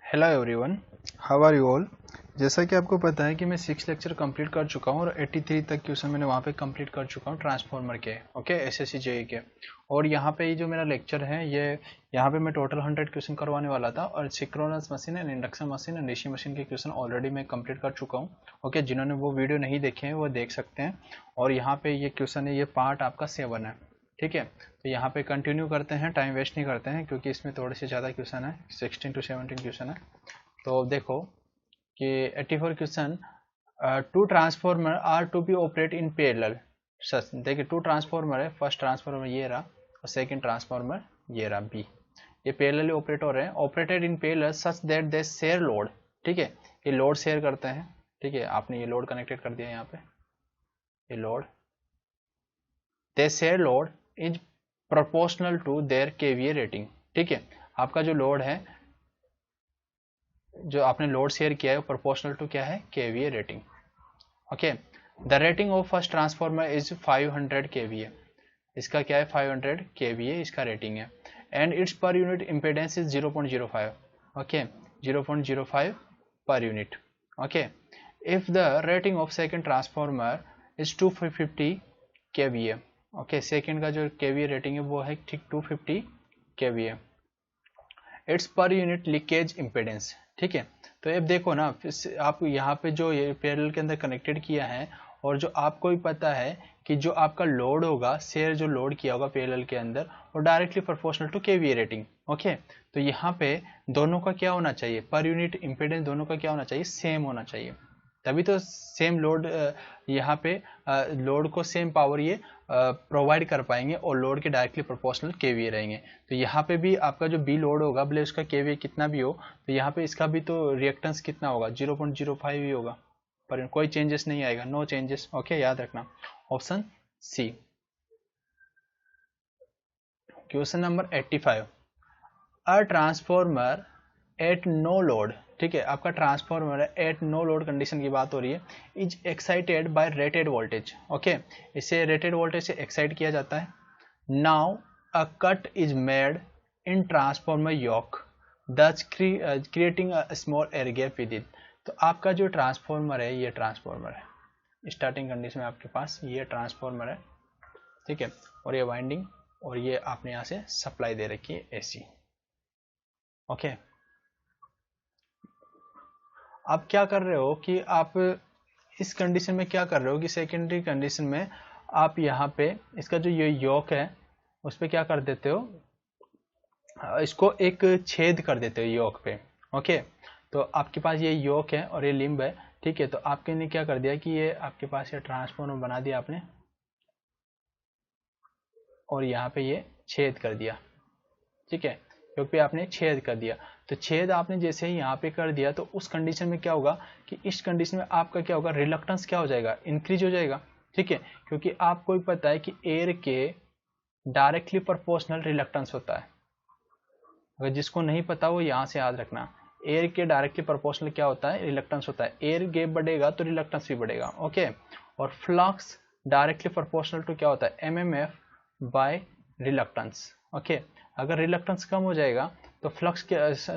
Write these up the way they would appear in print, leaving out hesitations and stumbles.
Hello everyone, how are you all. जैसा कि आपको पता है कि मैं 6 लेक्चर कंप्लीट कर चुका हूँ और 83 तक क्वेश्चन मैंने वहाँ पे कंप्लीट कर चुका हूँ ट्रांसफार्मर के, ओके, एसएससी जेई के। और यहाँ पे ये जो मेरा लेक्चर है ये यहाँ पे मैं टोटल 100 क्वेश्चन करवाने वाला था और synchronous machine and induction machine and DC machine के क्वेश्चन ऑलरेडी मैं कंप्लीट कर चुका हूँ। ओके, जिन्होंने वो वीडियो नहीं देखे हैं वो देख सकते हैं। और यहाँ पे ये क्वेश्चन है, ये पार्ट आपका 7 है, ठीक है। तो यहाँ पे कंटिन्यू करते हैं, टाइम वेस्ट नहीं करते हैं क्योंकि इसमें थोड़े से ज़्यादा क्वेश्चन है, 16 to 17 क्वेश्चन है। तो देखो कि 84 question, two transformer are to be operate in parallel. सच देखिए, टू ट्रांसफॉर्मर है, फर्स्ट ट्रांसफॉर्मर ये रहा और सेकंड ट्रांसफॉर्मर ये रहा बी। ये पैरेलली ऑपरेट हो रहे हैं, operated in parallel such that they share load, ठीक है। ये लोड शेयर करते हैं, ठीक है। आपने ये लोड कनेक्टेड कर दिया यहाँ पे, ये load, they share load is proportional to their KVA rating, ठीक है। आपका जो लोड है, जो आपने लोड शेयर किया है, प्रोपोर्शनल टू क्या है, KVA rating, okay. The rating of first transformer is 500 KVA, इसका क्या है 500 केवीए इसका रेटिंग है। And it's per unit impedance is 0.05, okay, 0.05 per unit, okay. If the rating of second transformer is 250 KVA, okay, second का जो KVA rating है वो है ठीक 250 KVA. It's per unit leakage impedance, ठीक है। तो अब देखो ना, आप यहाँ पे जो ये पैरेलल के अंदर कनेक्टेड किया है और जो आपको भी पता है कि जो आपका लोड होगा, शेयर जो लोड किया होगा पैरेलल के अंदर, वो directly proportional to KVA rating, okay. तो यहाँ पे दोनों का क्या होना चाहिए, पर यूनिट इम्पेडेंस दोनों का क्या होना चाहिए, सेम होना चाहिए। तभी तो सेम लोड यहाँ पे लोड को सेम पावर ये प्रोवाइड कर पाएंगे और लोड के डायरेक्टली प्रोपोर्शनल केवीए रहेंगे। तो यहाँ पे भी आपका जो बी लोड होगा, भले उसका केवीए कितना भी हो, तो यहाँ पे इसका भी तो रिएक्टेंस कितना होगा, 0.05 ही होगा, पर कोई चेंजेस नहीं आएगा, नो चेंजेस, ओके, याद रखना। Option C. Question number 85, a transformer at no load, ठीक है, आपका ट्रांसफॉर्मर है, एट नो लोड कंडीशन की बात हो रही है, is excited by rated voltage, okay, इसे रेटेड वोल्टेज से एक्साइट किया जाता है। Now a cut is made in transformer yoke, thus creating a small air gap with it. तो आपका जो ट्रांसफॉर्मर है, ये ट्रांसफॉर्मर है, स्टार्टिंग कंडीशन में आपके पास ये ट्रांसफॉर्मर है, ठीक है। और ये वाइंडिंग और ये आपने यहाँ से सप्लाई दे रखी है एसी, ओके। आप क्या कर रहे हो कि आप इस कंडीशन में क्या कर रहे हो कि सेकेंडरी कंडीशन में आप यहाँ पे इसका जो ये योक है उस पर क्या कर देते हो, इसको एक छेद कर देते हो योक पे, ओके। तो आपके पास ये योक है और ये लिम्ब है, ठीक है। तो आपके ने क्या कर दिया कि ये आपके पास ये ट्रांसफॉर्मर बना दिया आपने और यहाँ पे ये छेद कर दिया, ठीक है, क्योंकि आपने छेद कर दिया। तो छेद आपने जैसे ही यहाँ पे कर दिया तो उस कंडीशन में क्या होगा कि इस कंडीशन में आपका क्या होगा, रिलक्टेंस क्या हो जाएगा, इंक्रीज हो जाएगा, ठीक है। क्योंकि आपको भी पता है कि एयर के डायरेक्टली प्रोपोर्शनल रिलक्टेंस होता है, अगर जिसको नहीं पता वो यहाँ से याद रखना। एयर के डायरेक्टली प्रोपोर्शनल क्या होता है, रिलक्टेंस होता है। एयर गैप बढ़ेगा तो रिलक्टेंस भी बढ़ेगा, ओके। और फ्लक्स डायरेक्टली प्रोपोर्शनल टू क्या होता है, एमएमएफ बाय रिलक्टेंस, ओके। अगर रिलक्टेंस कम हो जाएगा तो फ्लक्स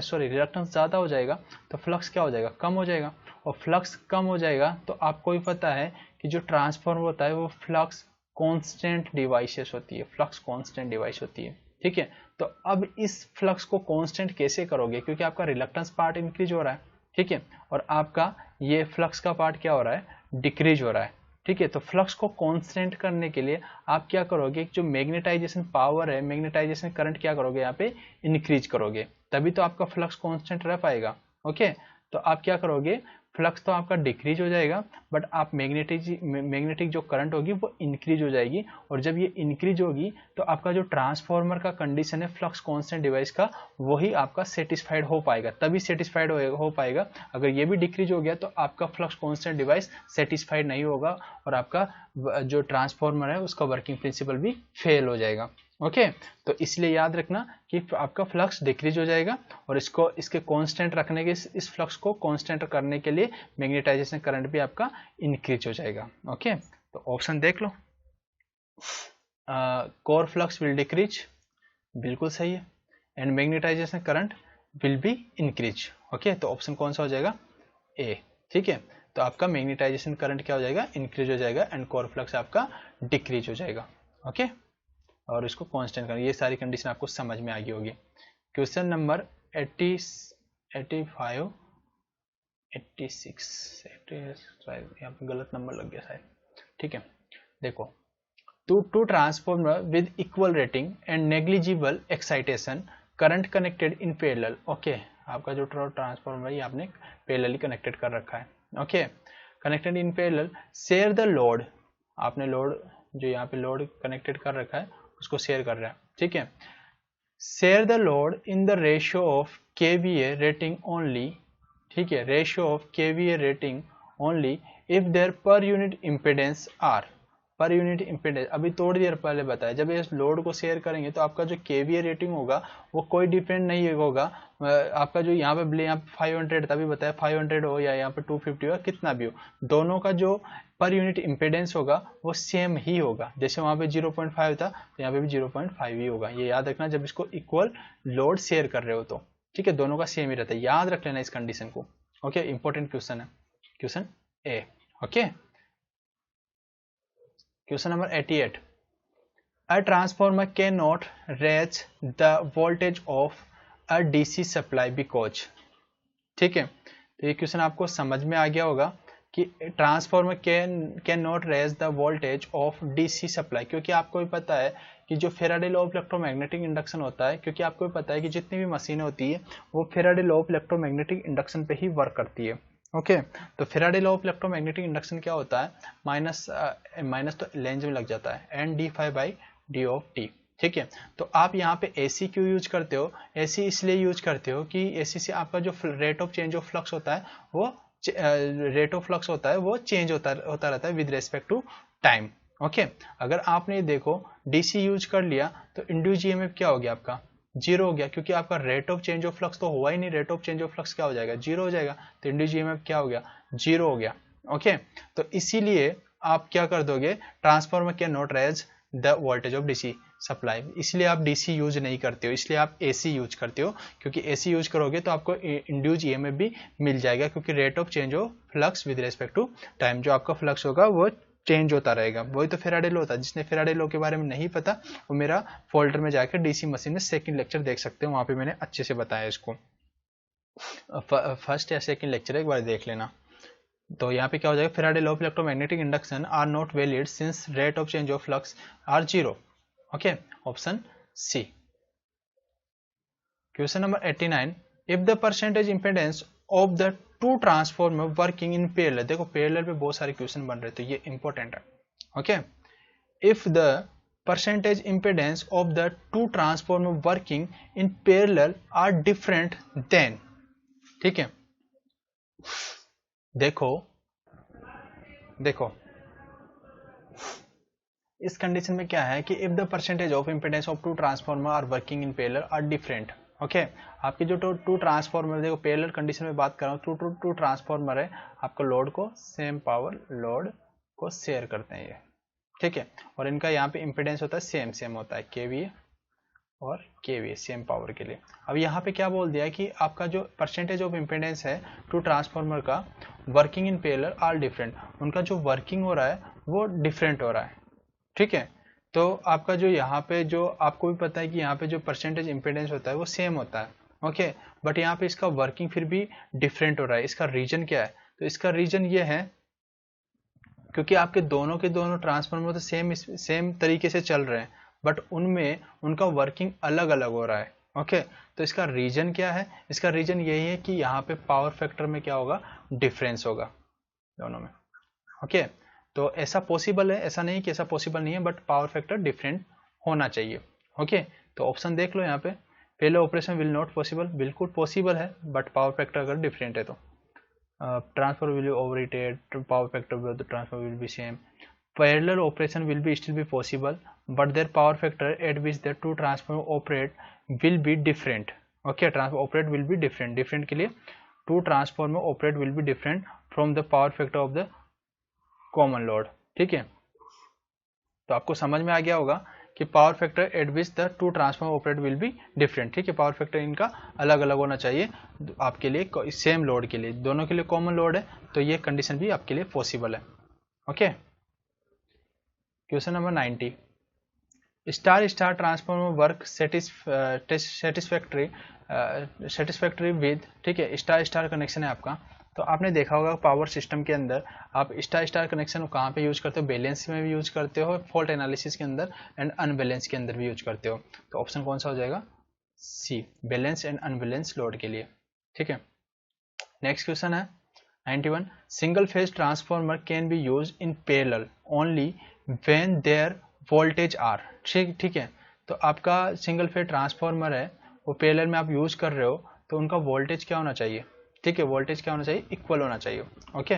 सॉरी रिलक्टेंस ज़्यादा हो जाएगा तो फ्लक्स क्या हो जाएगा, कम हो जाएगा। और फ्लक्स कम हो जाएगा तो आपको भी पता है कि जो ट्रांसफॉर्मर होता है वो फ्लक्स कांस्टेंट डिवाइसेस होती है, फ्लक्स कांस्टेंट डिवाइस होती है, ठीक है। तो अब इस फ्लक्स को कांस्टेंट कैसे करोगे, क्योंकि आपका रिलक्टेंस पार्ट इंक्रीज हो रहा है, ठीक है, और आपका ये फ्लक्स का पार्ट क्या हो रहा है, डिक्रीज हो रहा है, ठीक है। तो फ्लक्स को कांस्टेंट करने के लिए आप क्या करोगे, जो मैग्नेटाइजेशन पावर है, मैग्नेटाइजेशन करंट क्या करोगे, यहाँ पे इंक्रीज करोगे, तभी तो आपका फ्लक्स कांस्टेंट रह पाएगा, ओके। तो आप क्या करोगे, फ्लक्स तो आपका डिक्रीज हो जाएगा बट आप मैग्नेटिक जो करंट होगी वो इंक्रीज हो जाएगी। और जब ये इंक्रीज होगी तो आपका जो ट्रांसफॉर्मर का कंडीशन है फ्लक्स कांस्टेंट डिवाइस का, वही आपका सेटिस्फाइड हो पाएगा, तभी सेटिस्फाइड हो पाएगा। अगर ये भी डिक्रीज हो गया तो आपका फ्लक्स कांस्टेंट डिवाइस सेटिस्फाइड नहीं होगा और आपका जो ट्रांसफॉर्मर है उसका वर्किंग प्रिंसिपल भी फेल हो जाएगा, ओके। तो इसलिए याद रखना कि आपका फ्लक्स डिक्रीज हो जाएगा और इसके कांस्टेंट रखने के, इस फ्लक्स को कांस्टेंट करने के लिए मैग्नेटाइजेशन करंट भी आपका इंक्रीज हो जाएगा, ओके। तो ऑप्शन देख लो, कोर फ्लक्स विल डिक्रीज, बिल्कुल सही है, and magnetization current will be increase, okay, तो ऑप्शन कौन सा हो जाएगा, ए। ठीक है, तो आपका मैग्नेटाइजेशन करंट क्या हो जाएगा, इंक्रीज हो जाएगा एंड कोर फ्लक्स आपका डिक्रीज हो जाएगा। ओके, और इसको कांस्टेंट करें। ये सारी कंडीशन आपको समझ में आ गई होगी। क्वेश्चन नंबर 85 86 यहाँ पे गलत नंबर लग गया शायद। ठीक है, देखो, two transformer with equal rating and negligible excitation current connected in parallel. Okay, आपका जो ट्रांसफॉर्मर है आपने पैरेलली कनेक्टेड कर रखा है। Okay, connected in parallel, share the load, आपने लोड जो यहाँ पे लोड कनेक्टेड कर रखा है उसको शेयर कर रहा है। ठीक है, share the load in the ratio of KVA rating only. ठीक है, ratio of KVA rating only if their per unit impedance are. Per unit impedance अभी थोड़ी देर पहले बताया, जब इस लोड को शेयर करेंगे तो आपका जो केवीए रेटिंग होगा वो कोई डिफरेंट नहीं होगा। आपका जो यहाँ पे 500 तभी बताया, 500 हो या यहाँ पे 250 हो, कितना भी हो, दोनों का जो पर यूनिट इम्पिडेंस होगा वो सेम ही होगा। जैसे वहाँ पे 0.5 था तो यहाँ पे भी 0.5 ही होगा। ये याद रखना जब इसको इक्वल लोड शेयर कर रहे हो तो। ठीक है, दोनों का सेम ही रहता है, याद रख लेना इस कंडीशन को। ओके, इंपॉर्टेंट क्वेश्चन है, question A. Okay, question number 88, a transformer can not raise the voltage of a DC supply because. ठीक है, तो ये क्वेश्चन आपको समझ में आ गया होगा कि transformer can not raise the voltage of DC supply, क्योंकि आपको भी पता है कि जो Faraday law of electromagnetic induction होता है, क्योंकि आपको भी पता है कि जितनी भी मशीनें होती है वो Faraday law of electromagnetic induction पे ही वर्क करती है। ओके, तो Faraday law of electromagnetic induction क्या होता है, माइनस तो लेंज में लग जाता है N D phi by D of T. ठीक है, तो आप यहाँ पे एसी क्यों यूज करते हो, एसी इसलिए यूज करते हो कि एसी से आपका जो rate of change of flux होता है वो रेट ऑफ फ्लक्स होता है वो चेंज होता रहता है with respect to time. Okay, अगर आपने देखो डीसी यूज कर लिया तो इंड्यूस ईएमएफ क्या हो गया, आपका जीरो हो गया, क्योंकि आपका rate of change of flux तो हुआ ही नहीं, rate of change of flux क्या हो जाएगा, जीरो हो जाएगा, तो इंड्यूस ईएमएफ क्या हो गया, जीरो हो गया। ओके, तो इसीलिए आप क्या कर दोगे, transformer can not raise the voltage of DC supply, इसलिए आप डीसी यूज नहीं करते हो, इसलिए आप एसी यूज करते हो, क्योंकि एसी यूज करोगे तो आपको इंड्यूस ईएमएफ भी मिल जाएगा, क्योंकि rate of change of flux with respect to time, जो आपका फ्लक्स होगा वो चेंज होता रहेगा। वही तो फेराडे लॉ होता है। जिसने फेराडे लॉ के बारे में नहीं पता वो मेरा फोल्डर में जाकर डीसी मशीन में सेकंड लेक्चर देख सकते हो, वहां पे मैंने अच्छे से बताया इसको। फर्स्ट या सेकंड लेक्चर एक बार देख लेना। तो यहाँ पे क्या हो जाएगा, Faraday law of electromagnetic induction are not valid since rate of change of flux are zero. Okay, option C. Question number 89, if the percentage impedance of the two transformer working in parallel. देखो parallel पे बहुत सारे question बन रहे तो ये important है। Okay, if the percentage impedance of the two transformer working in parallel are different then. ठीक है, देखो इस कंडीशन में क्या है कि if the percentage of impedance of two transformer are working in parallel are different. Okay, आपकी जो टू ट्रांसफॉर्मर, देखो पैरेलल कंडीशन में बात कर रहा हूँ, टू ट्रांसफॉर्मर है, आपको लोड को सेम पावर लोड को शेयर करते हैं ये। ठीक है, और इनका यहाँ पे इंपेडेंस होता है सेम होता है, केवीए और केवीए सेम पावर के लिए। अब यहाँ पे क्या बोल दिया है कि आपका जो परसेंटेज ऑफ इंपेडेंस है टू ट्रांसफॉर्मर का working in parallel are different, उनका जो वर्किंग हो रहा है वो डिफरेंट हो रहा है। ठीक है, तो आपका जो यहाँ पे जो आपको भी पता है कि यहाँ पे जो परसेंटेज इंपेडेंस होता है वो सेम होता है। ओके, बट यहाँ पे इसका वर्किंग फिर भी डिफरेंट हो रहा है। इसका रीजन क्या है, तो इसका रीजन ये है क्योंकि आपके दोनों के दोनों ट्रांसफार्मर तो सेम तरीके से चल रहे हैं, बट उनमें उनका वर्किंग अलग अलग हो रहा है। ओके, तो इसका रीजन क्या है, इसका रीजन यही है कि यहाँ पे पावर फैक्टर में क्या होगा, डिफरेंस होगा दोनों में। ओके, तो ऐसा पॉसिबल है, ऐसा नहीं कि ऐसा पॉसिबल नहीं है, बट पावर फैक्टर डिफरेंट होना चाहिए। ओके, तो ऑप्शन देख लो यहाँ पे, पहले ऑपरेशन विल नॉट पॉसिबल, बिल्कुल पॉसिबल है बट पावर फैक्टर अगर डिफरेंट है तो। Transfer will be overrated, power factor with the transfer will be same. Parallel operation will be still be possible but their power factor at which their two transformer operate will be different. Okay, transfer operate will be different के लिए two transformer operate will be different from the power factor of the common load. ठीक है, तो आपको समझ में आ गया होगा कि power factor at which the two transformer operate will be different. ठीक है, पावर फैक्टर इनका अलग अलग होना चाहिए आपके लिए, सेम लोड के लिए, दोनों के लिए कॉमन लोड है, तो ये कंडीशन भी आपके लिए पॉसिबल है। Okay, question number 90, star star transformer work satisfactory with, ठीक है, स्टार स्टार कनेक्शन है आपका। तो आपने देखा होगा पावर सिस्टम के अंदर आप स्टार स्टार कनेक्शन कहाँ पे यूज करते हो, बैलेंस में भी यूज करते हो, फॉल्ट एनालिसिस के अंदर एंड अनबैलेंस के अंदर भी यूज करते हो। तो ऑप्शन कौन सा हो जाएगा, C, balance and unbalance load के लिए। ठीक है, नेक्स्ट क्वेश्चन है 91, single phase transformer can be use in parallel only when their voltage are. ठीक है, तो आपका सिंगल फेज ट्रांसफार्मर है, वो पैरेलल में आप यूज कर रहे हो, तो उनका वोल्टेज क्या होना चाहिए, ठीक है, वोल्टेज क्या होना चाहिए, इक्वल होना चाहिए। ओके,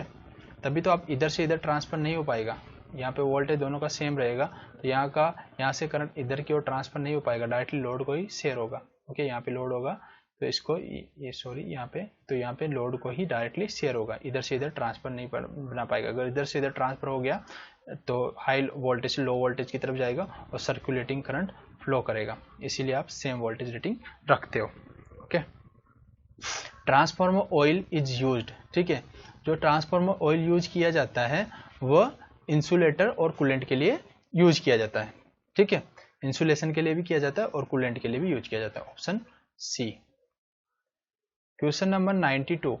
तभी तो आप इधर से इधर ट्रांसफर नहीं हो पाएगा, यहाँ पे वोल्टेज दोनों का सेम रहेगा, तो यहाँ से करंट इधर की ओर ट्रांसफर नहीं हो पाएगा, डायरेक्टली लोड को ही शेयर होगा। ओके, यहाँ पे लोड होगा तो इसको यहाँ पे लोड को ही डायरेक्टली शेयर होगा, इधर से इधर ट्रांसफर नहीं बना पाएगा। अगर इधर से इधर ट्रांसफर हो गया तो हाई वोल्टेज से लो वोल्टेज की तरफ जाएगा और सर्कुलेटिंग करंट फ्लो करेगा, इसीलिए आप सेम वोल्टेज रेटिंग रखते हो। Okay, transformer oil is used, ठीक है, जो ट्रांसफार्मर ऑयल यूज किया जाता है वह इंसुलेटर और कूलेंट के लिए यूज किया जाता है। ठीक है, इंसुलेशन के लिए भी किया जाता है और कूलेंट के लिए भी यूज किया जाता है, option C. Question number 92,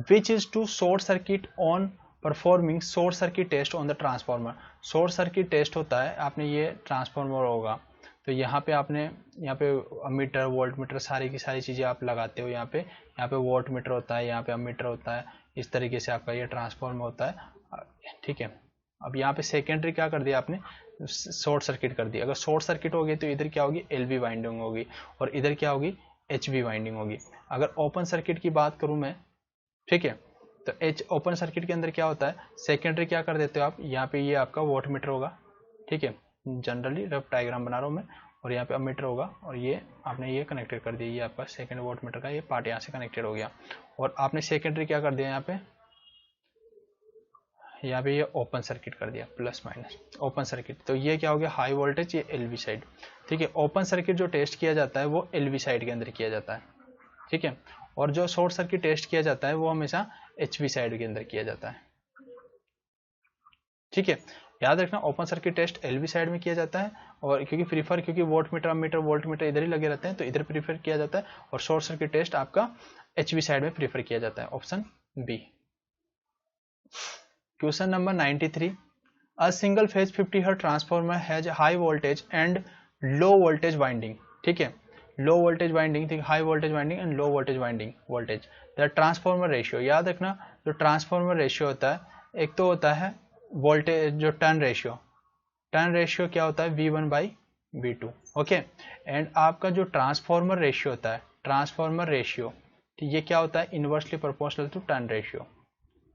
which is to short circuit on performing short circuit test on the transformer. Short circuit test होता है, आपने ये ट्रांसफार्मर होगा तो यहाँ पे आपने अमीटर वोल्ट मीटर सारी की सारी चीज़ें आप लगाते हो, यहाँ पे वोल्ट मीटर होता है, यहाँ पे अमीटर होता है, इस तरीके से आपका ये ट्रांसफार्मर होता है। ठीक है, अब यहाँ पे सेकेंडरी क्या कर दिया आपने, शॉर्ट सर्किट कर दिया। अगर शॉर्ट सर्किट हो गई तो इधर क्या होगी, एल वी वाइंडिंग होगी और इधर क्या होगी, एच वी वाइंडिंग होगी। अगर ओपन सर्किट की बात करूँ मैं, ठीक है, तो एच ओपन सर्किट के अंदर क्या होता है, सेकेंडरी क्या कर देते हो आप, यहाँ पे ये आपका वोल्ट मीटर होगा, ठीक है, जनरली रफ डायग्राम बना रहा हूँ मैं, और यहाँ पे अमीटर होगा और ये आपने ये कनेक्टेड कर दिया, ये आपका सेकेंड वोल्ट मीटर का ये पार्ट यहाँ से कनेक्टेड हो गया। और आपने सेकेंडरी क्या कर दिया, यहाँ पे ये ओपन सर्किट कर दिया, प्लस माइनस ओपन सर्किट, तो ये क्या हो गया, हाई वोल्टेज, ये एलवी साइड। ठीक है, ओपन सर्किट जो टेस्ट किया जाता है वो एलवी साइड के अंदर किया जाता है। ठीक है, और जो शॉर्ट सर्किट टेस्ट किया जाता है वो हमेशा एचवी साइड के अंदर किया जाता है। ठीक है, याद रखना open circuit test LV side में किया जाता है, और क्योंकि वोल्ट मीटर इधर ही लगे रहते हैं तो इधर प्रीफर किया जाता है, और शॉर्ट सर्किट टेस्ट आपका एचवी साइड में प्रीफर किया जाता है, option B. Question number 93, a single phase 50 hertz transformer has high voltage and low voltage winding. ठीक है, लो वोल्टेज वाइंडिंग, ठीक, high voltage winding and low voltage winding voltage. The transformer ratio, याद रखना जो transformer ratio होता है, एक तो होता है वोल्टेज जो टर्न रेशियो क्या होता है, V1/V2। ओके, एंड आपका जो ट्रांसफार्मर रेशियो होता है, ट्रांसफार्मर रेशियो, ये क्या होता है, inversely proportional to turn ratio.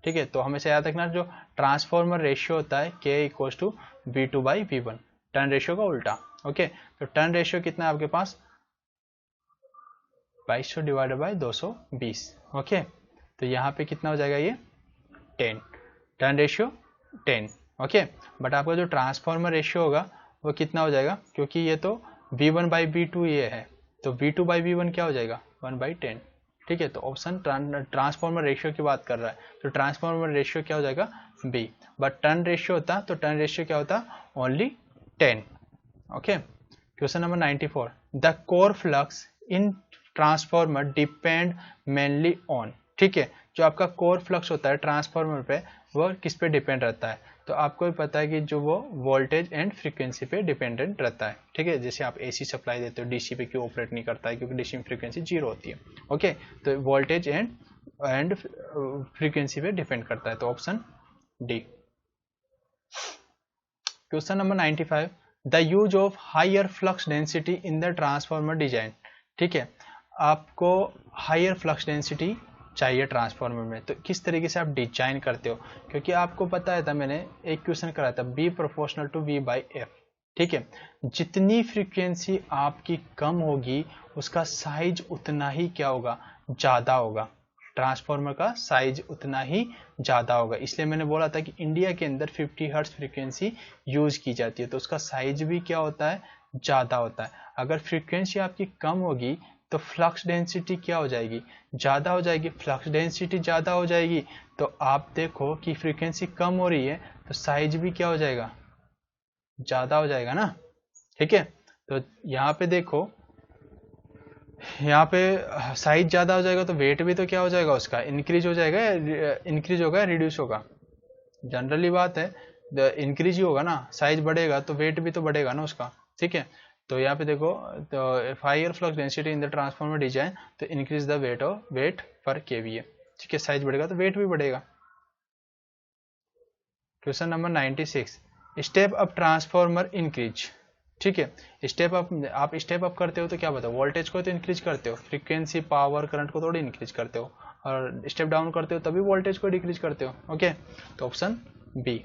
ठीक है, तो हमेशा याद रखना जो ट्रांसफार्मर रेशियो होता है K = V2/V1, टर्न रेशियो का उल्टा। ओके, तो टर्न रेशियो कितना है आपके पास, 2200 / 220। ओके, तो यहाँ पे कितना हो जाएगा, ये 10, टर्न रेशियो 10। ओके, बट आपका जो ट्रांसफार्मर रेशियो होगा वो कितना हो जाएगा, क्योंकि ये तो V1/V2 ये है, तो V2/V1 क्या हो जाएगा, 1/10। ठीक है, तो ऑप्शन ट्रांसफार्मर रेशियो की बात कर रहा है, तो ट्रांसफार्मर रेशियो क्या हो जाएगा, बी। बट टर्न रेशियो होता तो टर्न रेशियो क्या होता, only 10। Okay, question number 94, the core flux in transformer depend mainly on. ठीक है, जो आपका कोर फ्लक्स होता है ट्रांसफार्मर पे वो किस पे डिपेंड रहता है, तो आपको भी पता है कि जो वो वोल्टेज एंड फ्रीक्वेंसी पे डिपेंडेंट रहता है। ठीक है, जैसे आप एसी सप्लाई देते हो, डीसी पे क्यों ऑपरेट नहीं करता है, क्योंकि डीसी में फ्रीक्वेंसी 0 होती है। ओके, तो वोल्टेज एंड फ्रीक्वेंसी पे डिपेंड करता है, तो option D. Question number 95, the use of higher flux density in the transformer design. ठीक है, आपको हायर फ्लक्स डेंसिटी चाहिए ट्रांसफार्मर में, तो किस तरीके से आप डिजाइन करते हो, क्योंकि आपको पता था, मैंने एक क्वेश्चन कराया था, B प्रोपोर्शनल टू V/F। ठीक है, जितनी फ्रीक्वेंसी आपकी कम होगी उसका साइज उतना ही क्या होगा, ज्यादा होगा, ट्रांसफार्मर का साइज उतना ही ज्यादा होगा। इसलिए मैंने बोला था कि इंडिया के अंदर 50 हर्ट्ज फ्रीक्वेंसी यूज की जाती है, तो उसका साइज भी क्या होता है, ज़्यादा होता है। अगर फ्रीक्वेंसी आपकी कम होगी तो फ्लक्स डेंसिटी क्या हो जाएगी, ज़्यादा हो जाएगी। फ्लक्स डेंसिटी ज़्यादा हो जाएगी तो आप देखो कि फ्रीक्वेंसी कम हो रही है तो साइज भी क्या हो जाएगा, ज़्यादा हो जाएगा ना। ठीक है, तो यहाँ पे देखो, यहाँ पे साइज ज़्यादा हो जाएगा तो वेट भी तो क्या हो जाएगा उसका, इंक्रीज हो जाएगा, इंक्रीज होगा या रिड्यूस होगा। जनरली बात है इंक्रीज ही होगा ना, साइज बढ़ेगा तो वेट भी तो बढ़ेगा ना उसका। ठीक है, तो यहाँ पे देखो, तो higher flux density in the transformer design to increase the weight per KVA. ठीक है, साइज बढ़ेगा तो वेट भी बढ़ेगा। Question number 96, step up transformer increase. ठीक है, स्टेप अप, आप स्टेप अप करते हो तो क्या बताओ, वोल्टेज को तो इंक्रीज करते हो, फ्रीक्वेंसी पावर करंट को थोड़ी इंक्रीज करते हो, और स्टेप डाउन करते हो तभी वोल्टेज को डिक्रीज करते हो। ओके, तो option B.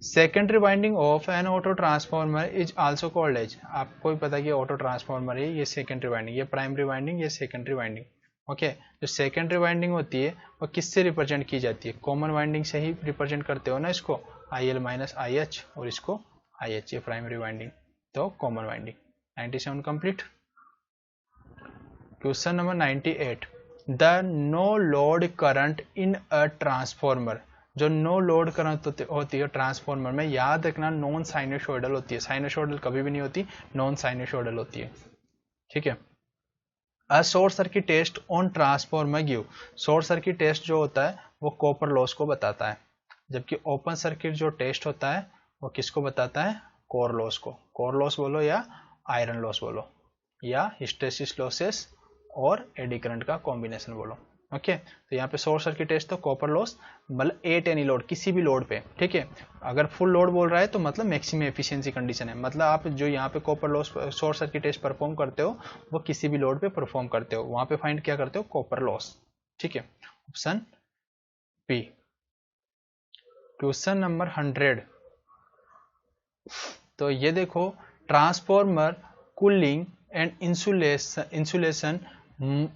Secondary winding of an auto transformer is also called as. आपको भी पता है कि ऑटो ट्रांसफॉर्मर है, ये सेकेंडरी वाइंडिंग, ये प्राइमरी वाइंडिंग, ये सेकेंडरी वाइंडिंग। ओके, जो सेकेंडरी वाइंडिंग होती है वो किससे रिप्रेजेंट की जाती है, कॉमन वाइंडिंग से ही रिप्रेजेंट करते हो ना इसको, IL माइनस IH, और इसको IH, ये प्राइमरी वाइंडिंग, तो common winding. 97 complete. Question number 98, the no load current in a transformer. जो नो लोड करंट होती है ट्रांसफॉर्मर में, याद रखना नॉन साइनोसॉइडल होती है, साइनोसॉइडल कभी भी नहीं होती, नॉन साइनोसॉइडल होती है। ठीक है, a short circuit test on transformer give. Short circuit test जो होता है वो कॉपर लॉस को बताता है, जबकि ओपन सर्किट जो टेस्ट होता है वो किसको बताता है, कोर लॉस को। कोर लॉस बोलो या आयरन लॉस बोलो, या हिस्टेरिसिस लॉसेस और एडी करंट का कॉम्बिनेशन बोलो। ओके, तो यहाँ पे शॉर्ट सर्किट टेस्ट तो कॉपर लॉस, मतलब एट एनी लोड, किसी भी लोड पे। ठीक है, अगर फुल लोड बोल रहा है तो मतलब मैक्सिमम एफिशिएंसी कंडीशन है, मतलब आप जो यहाँ पे copper loss short circuit test perform करते हो वो किसी भी लोड पे परफॉर्म करते हो, वहां पे फाइंड क्या करते हो, कॉपर लॉस। ठीक है, ऑप्शन बी। क्वेश्चन नंबर 100, तो ये देखो, transformer cooling and insulation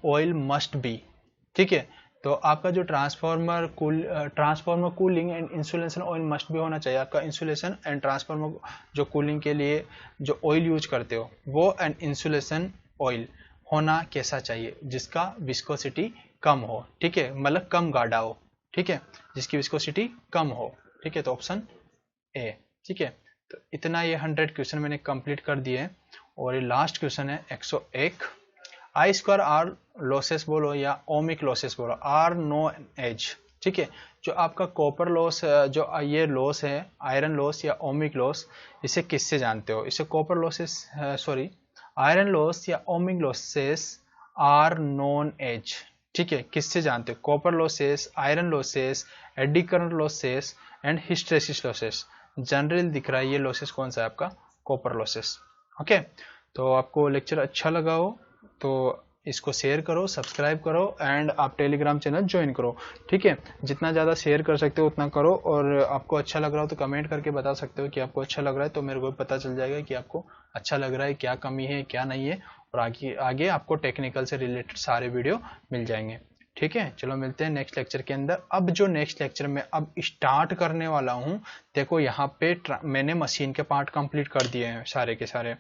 oil must be. ठीक है, तो आपका जो transformer cooling and insulation oil must भी होना चाहिए। आपका इंसुलेशन एंड ट्रांसफॉर्मर जो कूलिंग के लिए जो ऑयल यूज करते हो वो एंड इंसुलेशन ऑयल होना कैसा चाहिए, जिसका विस्कोसिटी कम हो। ठीक है, मतलब कम गाढ़ा हो। ठीक है, जिसकी विस्कोसिटी कम हो। ठीक है, तो ऑप्शन ए। ठीक है, तो इतना ये 100 क्वेश्चन मैंने कंप्लीट कर दिए, और ये लास्ट क्वेश्चन है 101। आई स्क्वायर आर लॉसेस बोलो या ओमिक लॉसेस बोलो, आर नो एज। ठीक है, जो आपका कॉपर लॉस, जो ये लॉस है, आयरन लॉस या ओमिक लॉस, इसे किससे जानते हो, इसे copper losses, sorry, iron loss या ohmic losses are known as. ठीक है, किससे जानते हो, copper losses, iron losses, eddy current losses and hysteresis losses. General दिख रहा है ये लॉसेस कौन सा है आपका, कॉपर लॉसेस। ओके, तो आपको लेक्चर अच्छा लगा हो तो इसको शेयर करो, सब्सक्राइब करो, एंड आप टेलीग्राम चैनल ज्वाइन करो। ठीक है, जितना ज़्यादा शेयर कर सकते हो उतना करो, और आपको अच्छा लग रहा हो तो कमेंट करके बता सकते हो कि आपको अच्छा लग रहा है, तो मेरे को पता चल जाएगा कि आपको अच्छा लग रहा है, क्या कमी है क्या नहीं है, और आगे आगे आपको टेक्निकल से रिलेटेड सारे वीडियो मिल जाएंगे। ठीक है, चलो मिलते हैं नेक्स्ट लेक्चर के अंदर। अब जो नेक्स्ट लेक्चर में अब स्टार्ट करने वाला हूँ, देखो यहाँ पे मैंने मशीन के पार्ट कंप्लीट कर दिए हैं सारे के सारे।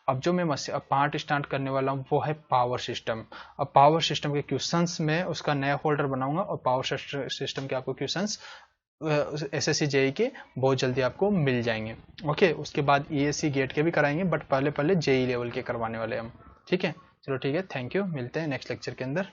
अब जो मैं पार्ट स्टार्ट करने वाला हूँ वो है पावर सिस्टम। अब पावर सिस्टम के क्वेश्चंस में उसका नया फोल्डर बनाऊंगा, और पावर सिस्टम के आपको क्वेश्चंस SSC JEE के बहुत जल्दी आपको मिल जाएंगे। ओके, उसके बाद ESC गेट के भी कराएंगे, बट पहले JEE लेवल के करवाने वाले हम। ठीक है, चलो ठीक है, थैंक यू, मिलते हैं नेक्स्ट लेक्चर के अंदर।